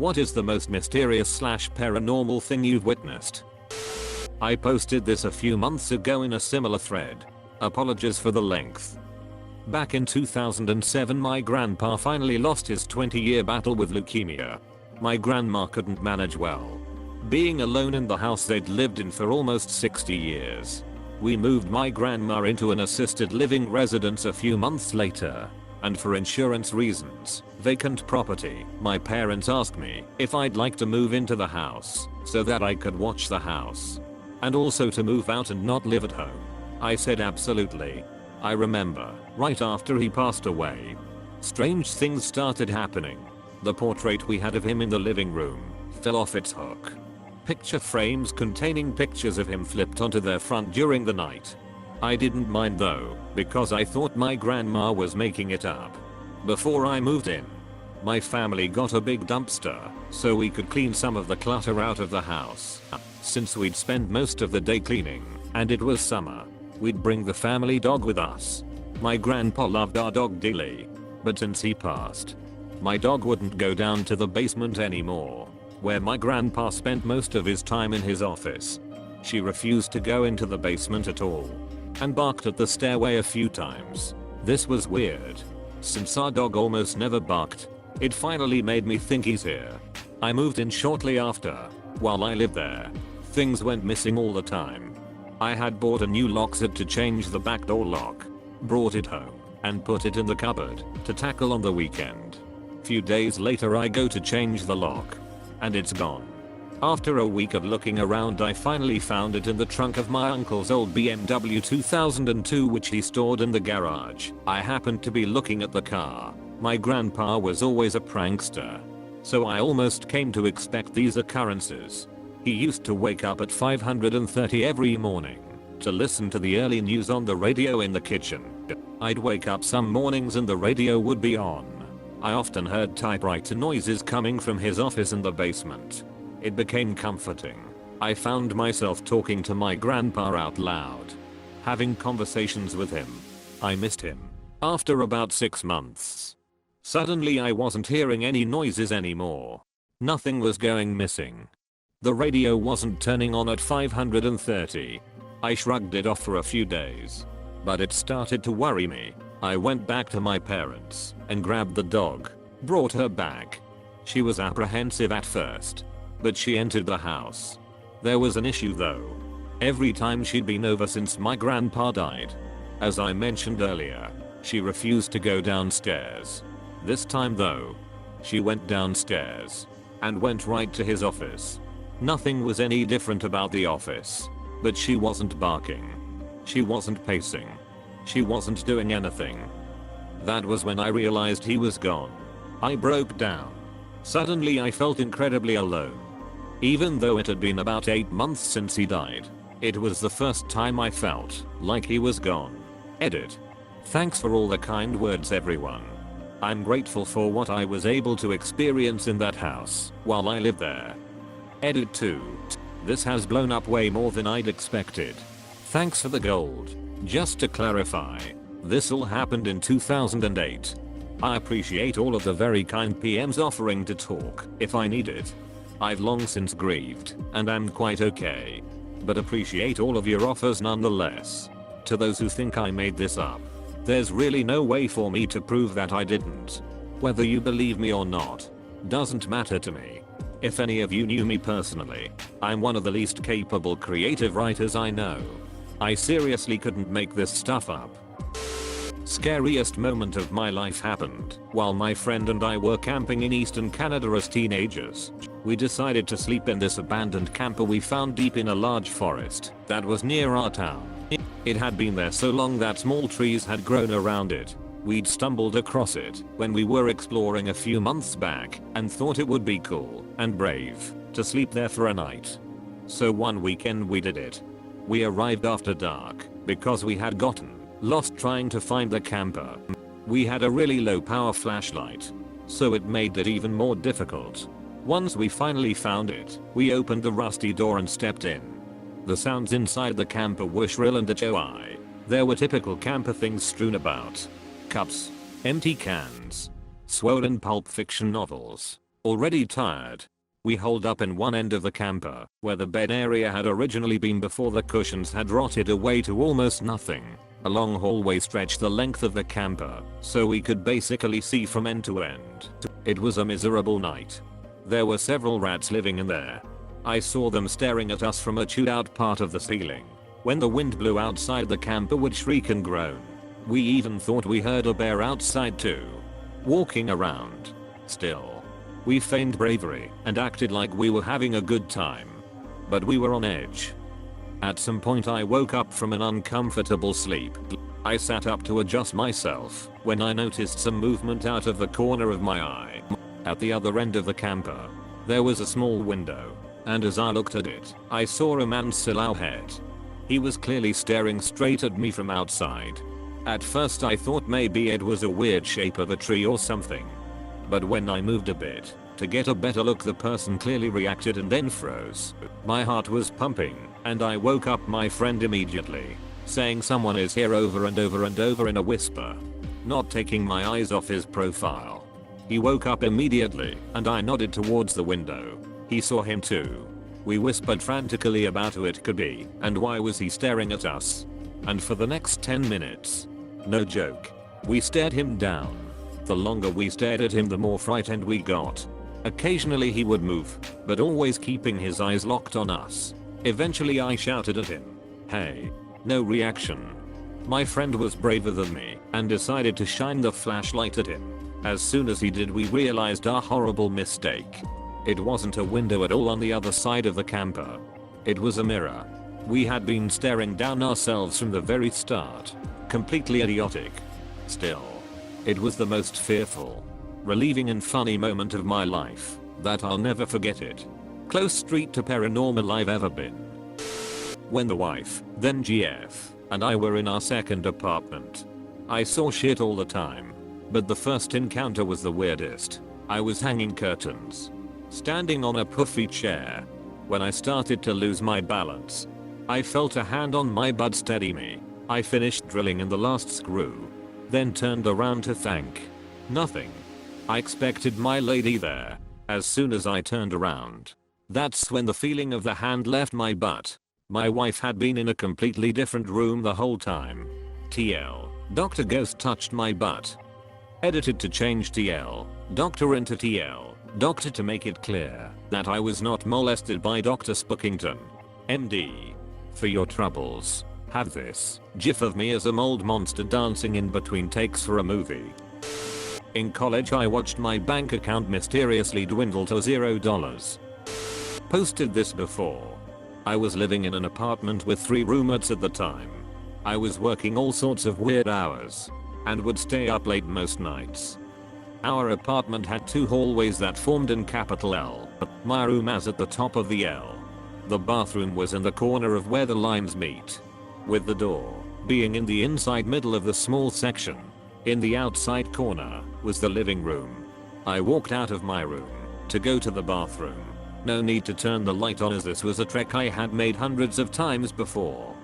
What is the most mysterious / paranormal thing you've witnessed? I posted this a few months ago in a similar thread. Apologies for the length. Back in 2007 my grandpa finally lost his 20-year battle with leukemia. My grandma couldn't manage well, being alone in the house they'd lived in for almost 60 years. We moved my grandma into an assisted living residence a few months later, and for insurance reasons, vacant property, my parents asked me if I'd like to move into the house so that I could watch the house, and also to move out and not live at home. I said absolutely. I remember, right after he passed away, strange things started happening. The portrait we had of him in the living room fell off its hook. Picture frames containing pictures of him flipped onto their front during the night. I didn't mind though, because I thought my grandma was making it up. Before I moved in, my family got a big dumpster so we could clean some of the clutter out of the house. Since we'd spend most of the day cleaning, and it was summer, we'd bring the family dog with us. My grandpa loved our dog dearly, but since he passed, my dog wouldn't go down to the basement anymore, where my grandpa spent most of his time in his office. She refused to go into the basement at all, and barked at the stairway a few times. This was weird. Since our dog almost never barked, it finally made me think he's here. I moved in shortly after. While I lived there, things went missing all the time. I had bought a new lock set to change the back door lock, brought it home, and put it in the cupboard to tackle on the weekend. Few days later I go to change the lock, and it's gone. After a week of looking around I finally found it in the trunk of my uncle's old BMW 2002 which he stored in the garage. I happened to be looking at the car. My grandpa was always a prankster, so I almost came to expect these occurrences. He used to wake up at 5:30 every morning to listen to the early news on the radio in the kitchen. I'd wake up some mornings and the radio would be on. I often heard typewriter noises coming from his office in the basement. It became comforting. I found myself talking to my grandpa out loud, having conversations with him. I missed him. After about 6 months, suddenly I wasn't hearing any noises anymore. Nothing was going missing. The radio wasn't turning on at 5:30. I shrugged it off for a few days, but it started to worry me. I went back to my parents and grabbed the dog, brought her back. She was apprehensive at first, but she entered the house. There was an issue though. Every time she'd been over since my grandpa died, as I mentioned earlier, she refused to go downstairs. This time though, she went downstairs and went right to his office. Nothing was any different about the office, but she wasn't barking. She wasn't pacing. She wasn't doing anything. That was when I realized he was gone. I broke down. Suddenly I felt incredibly alone. Even though it had been about 8 months since he died, it was the first time I felt like he was gone. Edit. Thanks for all the kind words everyone. I'm grateful for what I was able to experience in that house while I lived there. Edit 2. This has blown up way more than I'd expected. Thanks for the gold. Just to clarify, this all happened in 2008. I appreciate all of the very kind PMs offering to talk if I need it. I've long since grieved, and I'm quite okay. But appreciate all of your offers nonetheless. To those who think I made this up, there's really no way for me to prove that I didn't. Whether you believe me or not, doesn't matter to me. If any of you knew me personally, I'm one of the least capable creative writers I know. I seriously couldn't make this stuff up. Scariest moment of my life happened while my friend and I were camping in eastern Canada as teenagers. We decided to sleep in this abandoned camper we found deep in a large forest that was near our town. It had been there so long that small trees had grown around it. We'd stumbled across it when we were exploring a few months back and thought it would be cool and brave to sleep there for a night. So one weekend we did it. We arrived after dark because we had gotten lost trying to find the camper. We had a really low power flashlight, so it made it even more difficult. Once we finally found it, we opened the rusty door and stepped in. The sounds inside the camper were shrill and joy. There were typical camper things strewn about. Cups, empty cans, swollen Pulp Fiction novels, Already tired, we holed up in one end of the camper, where the bed area had originally been before the cushions had rotted away to almost nothing. A long hallway stretched the length of the camper, so we could basically see from end to end. It was a miserable night. There were several rats living in there. I saw them staring at us from a chewed out part of the ceiling. When the wind blew outside, the camper would shriek and groan. We even thought we heard a bear outside too, walking around. Still, we feigned bravery and acted like we were having a good time. But we were on edge. At some point I woke up from an uncomfortable sleep. I sat up to adjust myself when I noticed some movement out of the corner of my eye. At the other end of the camper, there was a small window, and as I looked at it, I saw a man's silhouette. He was clearly staring straight at me from outside. At first I thought maybe it was a weird shape of a tree or something. But when I moved a bit to get a better look, the person clearly reacted and then froze. My heart was pumping, and I woke up my friend immediately, saying someone is here over and over and over in a whisper, not taking my eyes off his profile. He woke up immediately, and I nodded towards the window. He saw him too. We whispered frantically about who it could be, and why was he staring at us. And for the next 10 minutes, no joke, we stared him down. The longer we stared at him, the more frightened we got. Occasionally he would move, but always keeping his eyes locked on us. Eventually I shouted at him, "Hey!" No reaction. My friend was braver than me and decided to shine the flashlight at him. As soon as he did, we realized our horrible mistake. It wasn't a window at all on the other side of the camper. It was a mirror. We had been staring down ourselves from the very start. Completely idiotic. Still, it was the most fearful, relieving and funny moment of my life that I'll never forget it. Close street to paranormal I've ever been. When the wife, then GF, and I were in our second apartment. I saw shit all the time, but the first encounter was the weirdest. I was hanging curtains, standing on a puffy chair, when I started to lose my balance. I felt a hand on my butt steady me. I finished drilling in the last screw, then turned around to thank nothing. I expected my lady there. As soon as I turned around, that's when the feeling of the hand left my butt. My wife had been in a completely different room the whole time. TL. Dr. Ghost touched my butt. Edited to change TL. Doctor into TL. Doctor to make it clear that I was not molested by Dr. Spookington. MD. For your troubles, have this gif of me as a mold monster dancing in between takes for a movie. In college I watched my bank account mysteriously dwindle to $0. Posted this before. I was living in an apartment with 3 roommates at the time. I was working all sorts of weird hours and would stay up late most nights. Our apartment had 2 hallways that formed in capital L. My room was at the top of the L. The bathroom was in the corner of where the lines meet, with the door being in the inside middle of the small section. In the outside corner was the living room. I walked out of my room to go to the bathroom. No need to turn the light on, as this was a trek I had made hundreds of times before.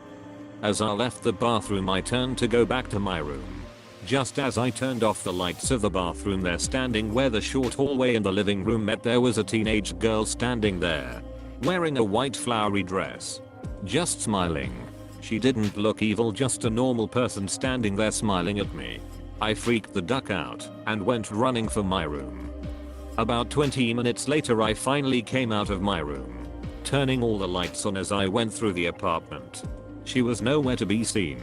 As I left the bathroom, I turned to go back to my room. Just as I turned off the lights of the bathroom, there, standing where the short hallway in the living room met, there was a teenage girl standing there, wearing a white flowery dress, just smiling. She didn't look evil, just a normal person standing there smiling at me. I freaked the duck out and went running for my room. About 20 minutes later I finally came out of my room, turning all the lights on as I went through the apartment. She was nowhere to be seen.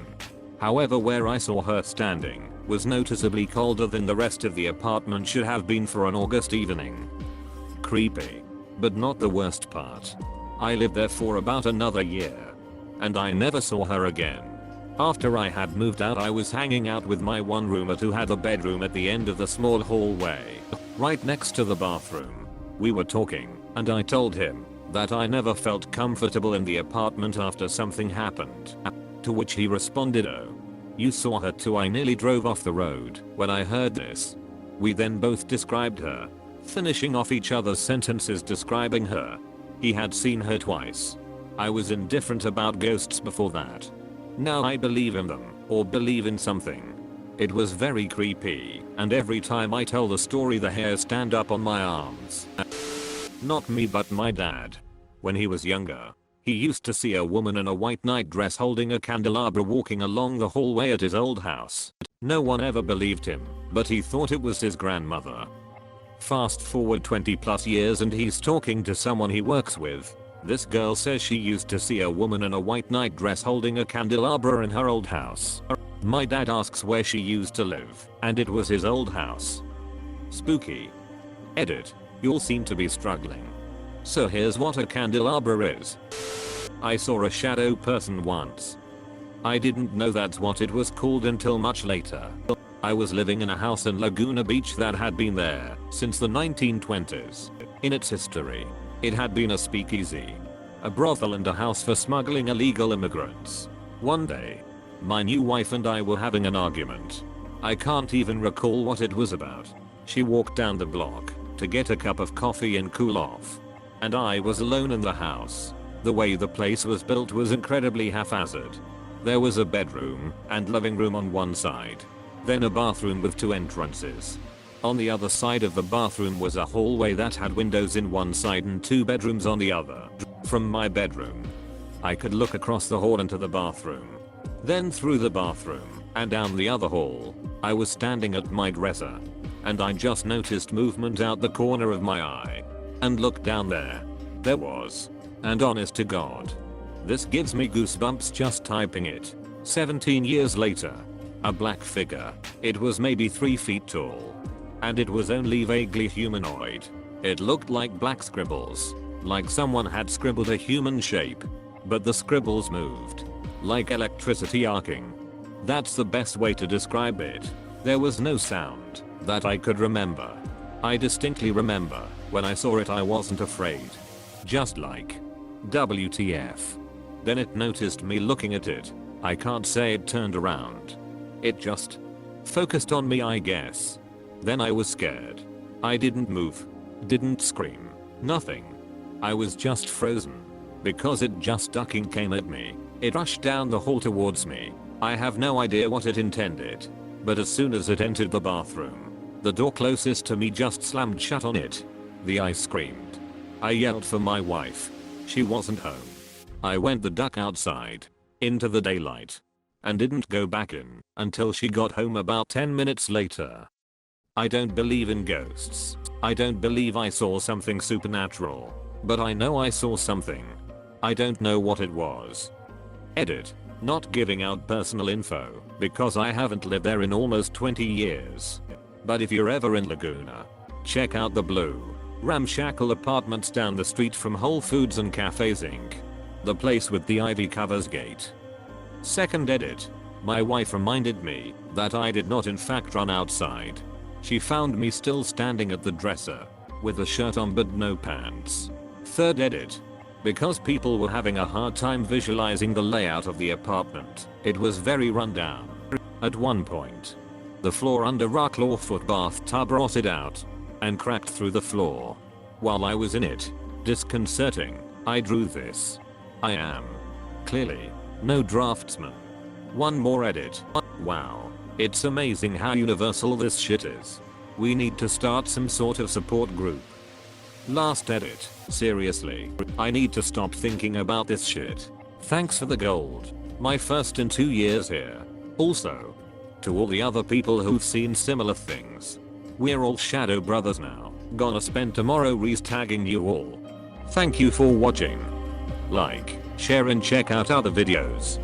However, where I saw her standing was noticeably colder than the rest of the apartment should have been for an August evening. Creepy. But not the worst part. I lived there for about another year, and I never saw her again. After I had moved out, I was hanging out with my one roommate who had a bedroom at the end of the small hallway, right next to the bathroom. We were talking, and I told him that I never felt comfortable in the apartment after something happened. To which he responded, "Oh, you saw her too." I nearly drove off the road when I heard this. We then both described her, finishing off each other's sentences describing her. He had seen her twice. I was indifferent about ghosts before that. Now I believe in them, or believe in something. It was very creepy, and every time I tell the story the hairs stand up on my arms. Not me but my dad. When he was younger, he used to see a woman in a white nightdress holding a candelabra walking along the hallway at his old house. No one ever believed him, but he thought it was his grandmother. Fast forward 20 plus years and he's talking to someone he works with. This girl says she used to see a woman in a white nightdress holding a candelabra in her old house. My dad asks where she used to live, and it was his old house. Spooky. Edit. You'll seem to be struggling. So here's what a candelabra is. I saw a shadow person once. I didn't know that's what it was called until much later. I was living in a house in Laguna Beach that had been there since the 1920s. In its history, it had been a speakeasy, a brothel and a house for smuggling illegal immigrants. One day, my new wife and I were having an argument. I can't even recall what it was about. She walked down the block to get a cup of coffee and cool off. And I was alone in the house. The way the place was built was incredibly haphazard. There was a bedroom and living room on one side. Then a bathroom with 2 entrances. On the other side of the bathroom was a hallway that had windows in one side and 2 bedrooms on the other. From my bedroom, I could look across the hall into the bathroom. Then through the bathroom and down the other hall. I was standing at my dresser. And I just noticed movement out the corner of my eye. And looked down there. There was. And honest to God, this gives me goosebumps just typing it. 17 years later. A black figure. It was maybe 3 feet tall. And it was only vaguely humanoid. It looked like black scribbles. Like someone had scribbled a human shape. But the scribbles moved. Like electricity arcing. That's the best way to describe it. There was no sound that I could remember. I distinctly remember when I saw it I wasn't afraid. Just like WTF. Then it noticed me looking at it. I can't say it turned around. It just focused on me, I guess. Then I was scared. I didn't move. Didn't scream. Nothing. I was just frozen. Because it just ducking came at me. It rushed down the hall towards me. I have no idea what it intended. But as soon as it entered the bathroom, the door closest to me just slammed shut on it. I screamed. I yelled for my wife. She wasn't home. I went the duck outside. Into the daylight. And didn't go back in until she got home about 10 minutes later. I don't believe in ghosts. I don't believe I saw something supernatural. But I know I saw something. I don't know what it was. Edit. Not giving out personal info because I haven't lived there in almost 20 years. But if you're ever in Laguna, check out the blue, ramshackle apartments down the street from Whole Foods and Cafes Inc. The place with the ivy covers gate. Second edit. My wife reminded me that I did not in fact run outside. She found me still standing at the dresser, with a shirt on but no pants. Third edit. Because people were having a hard time visualizing the layout of the apartment, it was very rundown. At one point, the floor under our clawfoot bathtub rotted out and cracked through the floor. While I was in it, disconcerting, I drew this. I am clearly no draftsman. One more edit. Wow. It's amazing how universal this shit is. We need to start some sort of support group. Last edit. Seriously. I need to stop thinking about this shit. Thanks for the gold. My first in 2 years here. Also, to all the other people who've seen similar things. We're all shadow brothers now. Gonna spend tomorrow tagging you all. Thank you for watching. Like, share and check out other videos.